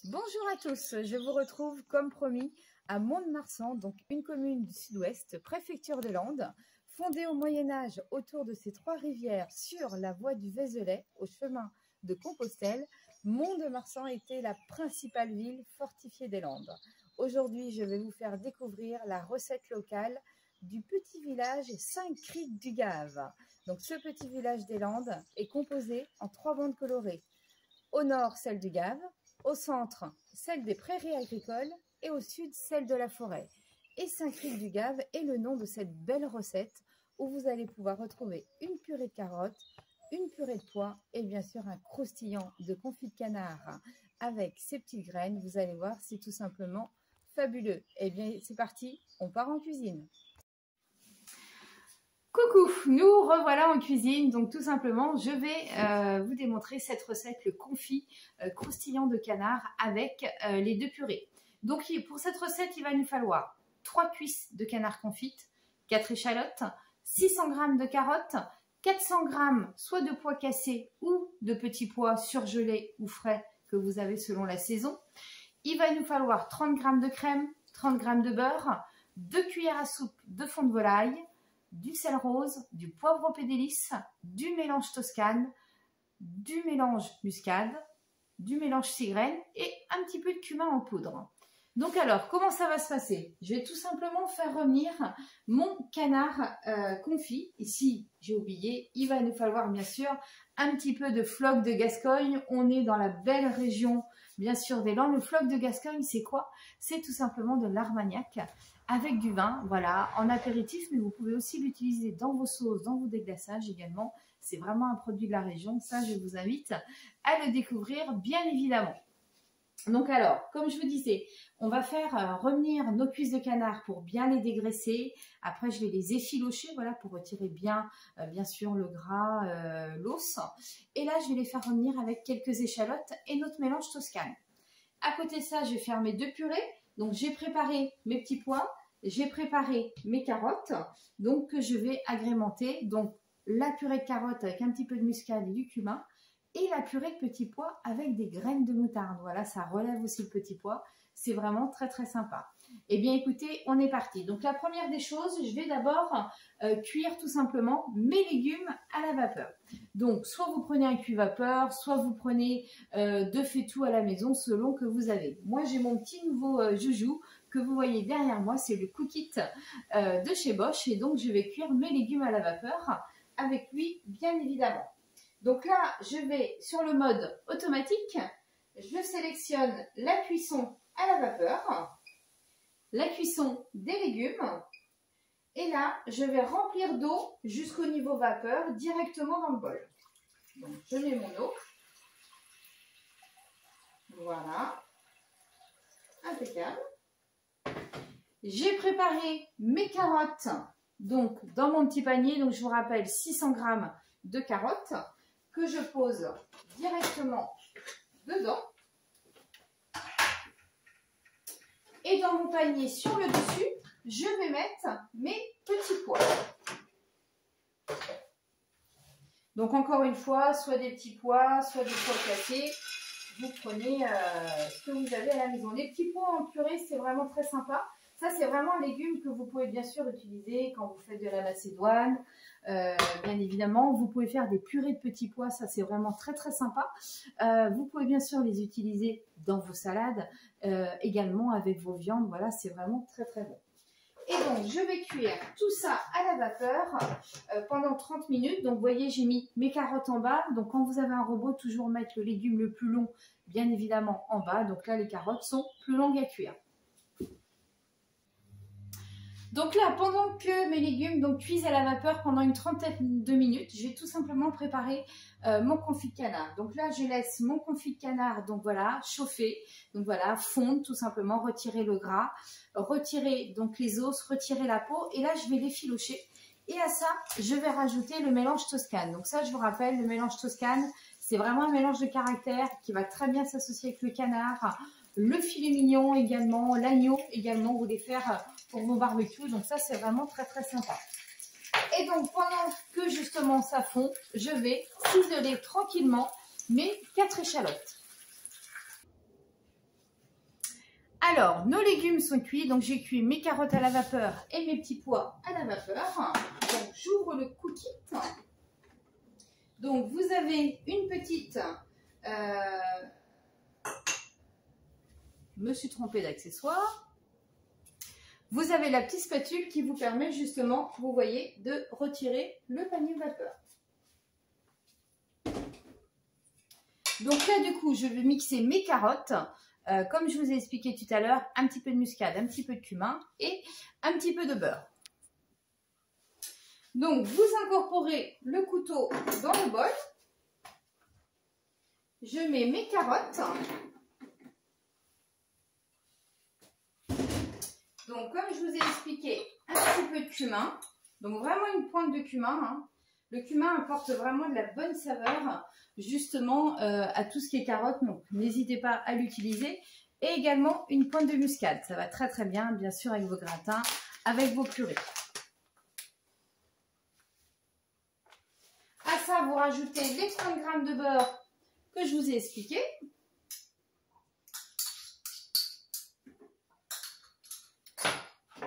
Bonjour à tous, je vous retrouve comme promis à Mont-de-Marsan, donc une commune du sud-ouest, préfecture des Landes, fondée au Moyen-Âge autour de ces trois rivières sur la voie du Vézelay, au chemin de Compostelle. Mont-de-Marsan était la principale ville fortifiée des Landes. Aujourd'hui, je vais vous faire découvrir la recette locale du petit village Saint-Cricq-du-Gave. Donc ce petit village des Landes est composé en 3 bandes colorées. Au nord, celle du Gave, au centre, celle des prairies agricoles et au sud, celle de la forêt. Et Saint-Cricq-du-Gave est le nom de cette belle recette où vous allez pouvoir retrouver une purée de carottes, une purée de pois et bien sûr un croustillant de confit de canard avec ces petites graines. Vous allez voir, c'est tout simplement fabuleux. Eh bien, c'est parti, on part en cuisine. Coucou, nous revoilà en cuisine, donc tout simplement je vais vous démontrer cette recette, le confit croustillant de canard avec les deux purées. Donc pour cette recette il va nous falloir 3 cuisses de canard confite, 4 échalotes, 600 g de carottes, 400 g soit de pois cassés ou de petits pois surgelés ou frais que vous avez selon la saison. Il va nous falloir 30 g de crème, 30 g de beurre, 2 cuillères à soupe de fond de volaille, du sel rose, du poivre aux délices, du mélange toscane, du mélange muscade, du mélange cigraine et un petit peu de cumin en poudre. Donc alors, comment ça va se passer? Je vais tout simplement faire revenir mon canard confit. Ici, j'ai oublié, il va nous falloir bien sûr un petit peu de floc de Gascogne. On est dans la belle région, bien sûr, des Landes. Le floc de Gascogne, c'est quoi? C'est tout simplement de l'armagnac avec du vin, voilà, en apéritif, mais vous pouvez aussi l'utiliser dans vos sauces, dans vos déglaçages également. C'est vraiment un produit de la région, ça je vous invite à le découvrir bien évidemment. Donc alors, comme je vous disais, on va faire revenir nos cuisses de canard pour bien les dégraisser. Après, je vais les effilocher, voilà, pour retirer bien, bien sûr, le gras, l'os. Et là, je vais les faire revenir avec quelques échalotes et notre mélange toscane. À côté de ça, je vais faire mes deux purées. Donc, j'ai préparé mes petits pois, j'ai préparé mes carottes, donc que je vais agrémenter. Donc, la purée de carottes avec un petit peu de muscade et du cumin. Et la purée de petits pois avec des graines de moutarde. Voilà, ça relève aussi le petit pois. C'est vraiment très très sympa. Eh bien écoutez, on est parti. Donc la première des choses, je vais d'abord cuire tout simplement mes légumes à la vapeur. Donc soit vous prenez un cuit-vapeur, soit vous prenez de faitout à la maison selon que vous avez. Moi j'ai mon petit nouveau joujou que vous voyez derrière moi, c'est le Cookit de chez Bosch. Et donc je vais cuire mes légumes à la vapeur avec lui bien évidemment. Donc là, je vais sur le mode automatique, je sélectionne la cuisson à la vapeur, la cuisson des légumes, et là, je vais remplir d'eau jusqu'au niveau vapeur directement dans le bol. Donc, je mets mon eau, voilà, impeccable. J'ai préparé mes carottes, donc dans mon petit panier, donc je vous rappelle 600 g de carottes, que je pose directement dedans. Et dans mon panier sur le dessus, je vais mettre mes petits pois. Donc encore une fois, soit des petits pois, soit des pois cassés. Vous prenez ce que vous avez à la maison. Les petits pois en purée, c'est vraiment très sympa. Ça, c'est vraiment un légume que vous pouvez bien sûr utiliser quand vous faites de la macédoine. Bien évidemment, vous pouvez faire des purées de petits pois. Ça, c'est vraiment très très sympa. Vous pouvez bien sûr les utiliser dans vos salades, également avec vos viandes. Voilà, c'est vraiment très très bon. Et donc, je vais cuire tout ça à la vapeur pendant 30 minutes. Donc, vous voyez, j'ai mis mes carottes en bas. Donc, quand vous avez un robot, toujours mettre le légume le plus long, bien évidemment, en bas. Donc là, les carottes sont plus longues à cuire. Donc là, pendant que mes légumes cuisent à la vapeur pendant une trentaine de minutes, je vais tout simplement préparer mon confit de canard. Donc là, je laisse mon confit de canard, donc voilà, chauffer, donc voilà, fondre tout simplement, retirer le gras, retirer donc les os, retirer la peau, et là, je vais l'effilocher. Et à ça, je vais rajouter le mélange toscane. Donc ça, je vous rappelle, le mélange toscane, c'est vraiment un mélange de caractère qui va très bien s'associer avec le canard, le filet mignon également, l'agneau également, vous les faire pour vos barbecues. Donc ça, c'est vraiment très très sympa. Et donc, pendant que justement ça fond, je vais ciseler tranquillement mes 4 échalotes. Alors, nos légumes sont cuits, donc j'ai cuit mes carottes à la vapeur et mes petits pois à la vapeur. Donc, j'ouvre le cookie. Donc, vous avez une petite... me suis trompée d'accessoire. Vous avez la petite spatule qui vous permet justement, vous voyez, de retirer le panier de vapeur. Donc là, du coup, je vais mixer mes carottes. Comme je vous ai expliqué tout à l'heure, un petit peu de muscade, un petit peu de cumin et un petit peu de beurre. Donc, vous incorporez le couteau dans le bol. Je mets mes carottes. Donc, comme je vous ai expliqué, un petit peu de cumin. Donc, vraiment une pointe de cumin. Hein. Le cumin apporte vraiment de la bonne saveur, justement, à tout ce qui est carotte. Donc, n'hésitez pas à l'utiliser. Et également, une pointe de muscade. Ça va très, très bien, bien sûr, avec vos gratins, avec vos purées. À ça, vous rajoutez les 30 g de beurre que je vous ai expliqué.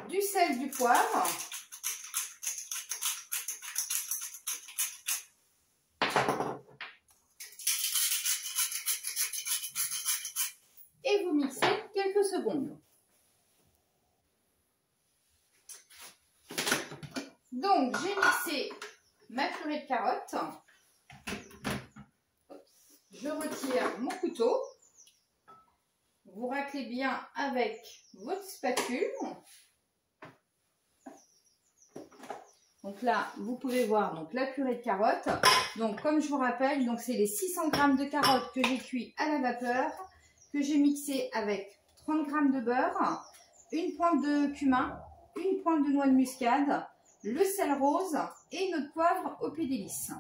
Du sel, du poivre. Et vous mixez quelques secondes. Donc, j'ai mixé ma purée de carottes. Je retire mon couteau. Vous raclez bien avec votre spatule. Donc là, vous pouvez voir donc la purée de carottes. Donc, comme je vous rappelle, donc c'est les 600 g de carottes que j'ai cuit à la vapeur, que j'ai mixé avec 30 g de beurre, une pointe de cumin, une pointe de noix de muscade, le sel rose et notre poivre au pédélis.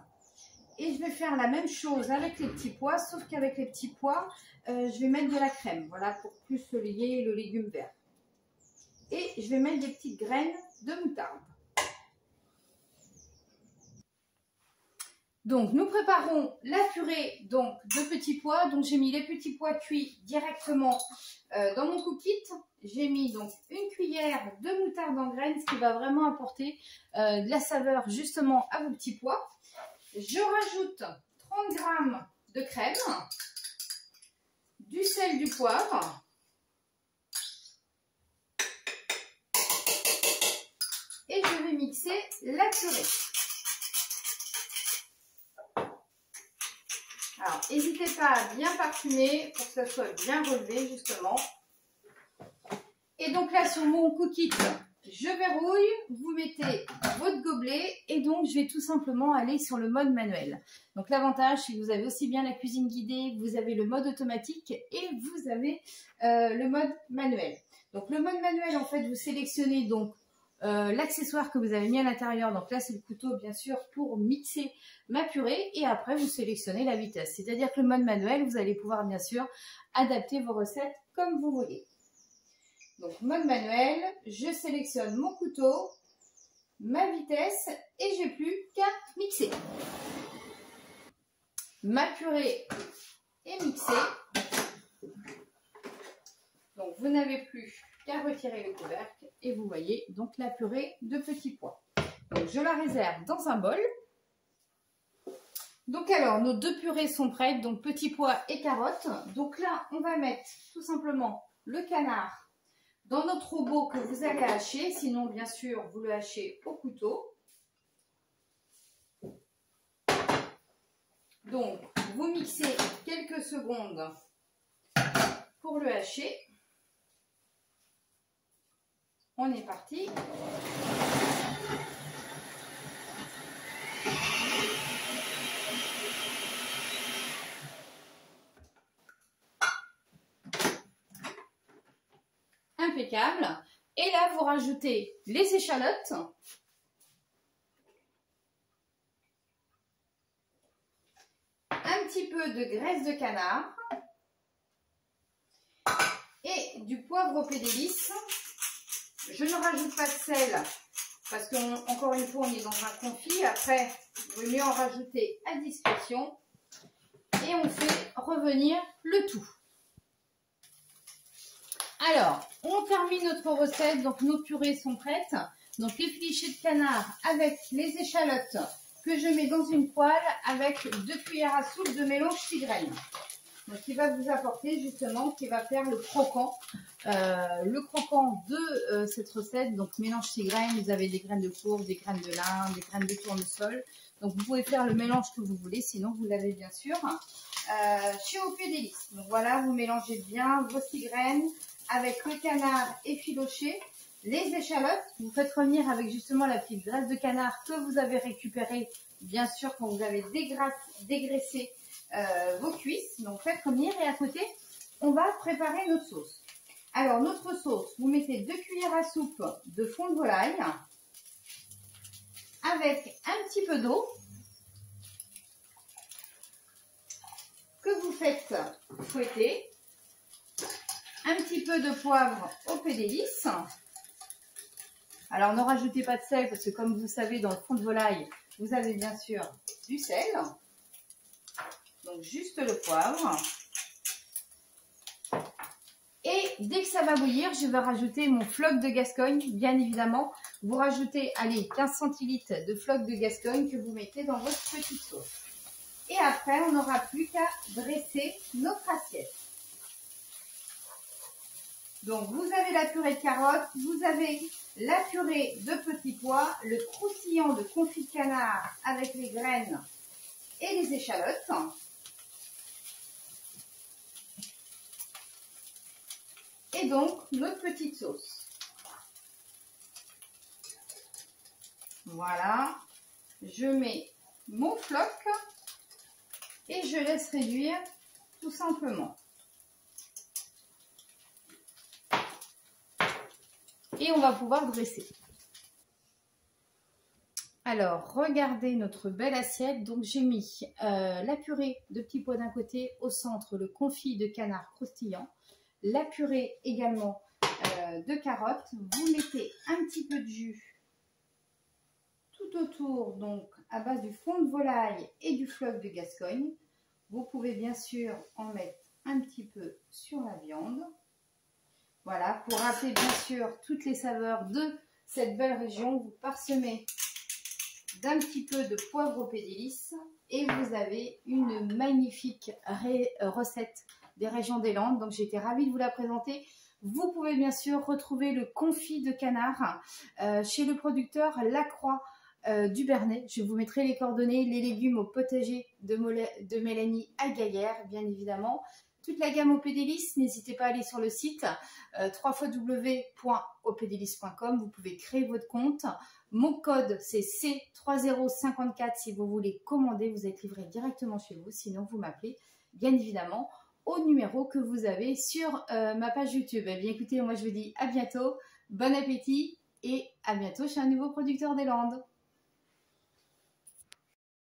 Et je vais faire la même chose avec les petits pois, sauf qu'avec les petits pois, je vais mettre de la crème, voilà, pour plus lier le légume vert. Et je vais mettre des petites graines de moutarde. Donc, nous préparons la purée donc, de petits pois. Donc, j'ai mis les petits pois cuits directement dans mon cook kit. J'ai mis donc une cuillère de moutarde en graines, ce qui va vraiment apporter de la saveur justement à vos petits pois. Je rajoute 30 g de crème, du sel, du poivre. Et je vais mixer la purée. Alors, n'hésitez pas à bien parfumer pour que ça soit bien relevé, justement. Et donc là, sur mon cook kit, je verrouille, vous mettez votre gobelet et donc je vais tout simplement aller sur le mode manuel. Donc l'avantage, c'est que vous avez aussi bien la cuisine guidée, vous avez le mode automatique et vous avez le mode manuel. Donc le mode manuel, en fait, vous sélectionnez donc l'accessoire que vous avez mis à l'intérieur. Donc là, c'est le couteau, bien sûr, pour mixer ma purée. Et après, vous sélectionnez la vitesse. C'est-à-dire que le mode manuel, vous allez pouvoir, bien sûr, adapter vos recettes comme vous voulez. Donc, mode manuel, je sélectionne mon couteau, ma vitesse et j'ai plus qu'à mixer. Ma purée est mixée. Donc, vous n'avez plus qu'à retirer le couvercle et vous voyez donc la purée de petits pois. Donc, je la réserve dans un bol. Donc, alors, nos deux purées sont prêtes, donc petits pois et carottes. Donc là, on va mettre tout simplement le canard dans notre robot que vous allez hacher, sinon bien sûr vous le hachez au couteau. Donc vous mixez quelques secondes pour le hacher. On est parti. Impeccable. Et là, vous rajoutez les échalotes. Un petit peu de graisse de canard. Et du poivre au pédélis. Je ne rajoute pas de sel parce qu'encore une fois, on est dans un confit. Après, il vaut mieux en rajouter à discrétion. Et on fait revenir le tout. Alors, on termine notre recette. Donc, nos purées sont prêtes. Donc, les fichés de canard avec les échalotes que je mets dans une poêle avec 2 cuillères à soupe de mélange 6 graines. Donc, qui va vous apporter justement, qui va faire le croquant de cette recette. Donc, mélange 6 graines, vous avez des graines de courge, des graines de lin, des graines de tournesol. Donc, vous pouvez faire le mélange que vous voulez, sinon vous l'avez bien sûr chez Au Pied des Lys. Donc, voilà, vous mélangez bien vos 6 graines avec le canard effiloché. Les échalotes, vous faites revenir avec justement la petite graisse de canard que vous avez récupérée, bien sûr, quand vous avez dégraissé vos cuisses. Donc, faites revenir et à côté, on va préparer notre sauce. Alors, notre sauce, vous mettez 2 cuillères à soupe de fond de volaille avec un petit peu d'eau que vous faites fouetter, un petit peu de poivre Au Pied des Lys. Alors, ne rajoutez pas de sel parce que comme vous savez, dans le fond de volaille, vous avez bien sûr du sel. Donc, juste le poivre. Et dès que ça va bouillir, je vais rajouter mon floc de Gascogne, bien évidemment. Vous rajoutez, allez, 15 centilitres de floc de Gascogne que vous mettez dans votre petite sauce. Et après, on n'aura plus qu'à dresser notre assiette. Donc, vous avez la purée de carottes, vous avez la purée de petits pois, le croustillant de confit de canard avec les graines et les échalotes. Et donc, notre petite sauce. Voilà. Je mets mon floc et je laisse réduire tout simplement. Et on va pouvoir dresser. Alors, regardez notre belle assiette. Donc, j'ai mis la purée de petits pois d'un côté, au centre le confit de canard croustillant, la purée également de carottes. Vous mettez un petit peu de jus tout autour, donc à base du fond de volaille et du floc de Gascogne. Vous pouvez bien sûr en mettre un petit peu sur la viande. Voilà, pour rappeler bien sûr toutes les saveurs de cette belle région, vous parsemez d'un petit peu de poivre Au Pied des Lys et vous avez une magnifique recette des régions des Landes. Donc j'étais ravie de vous la présenter. Vous pouvez bien sûr retrouver le confit de canard chez le producteur Lacroix du Bernay. Je vous mettrai les coordonnées, les légumes au potager de Mélanie à Gaillère, bien évidemment. Toute la gamme Au Pied des Lys, n'hésitez pas à aller sur le site www.aupiedsdelys.com. Vous pouvez créer votre compte. Mon code, c'est C3054 si vous voulez commander. Vous êtes livré directement chez vous. Sinon, vous m'appelez, bien évidemment, au numéro que vous avez sur ma page YouTube. Eh bien, écoutez, moi, je vous dis à bientôt. Bon appétit et à bientôt chez un nouveau producteur des Landes.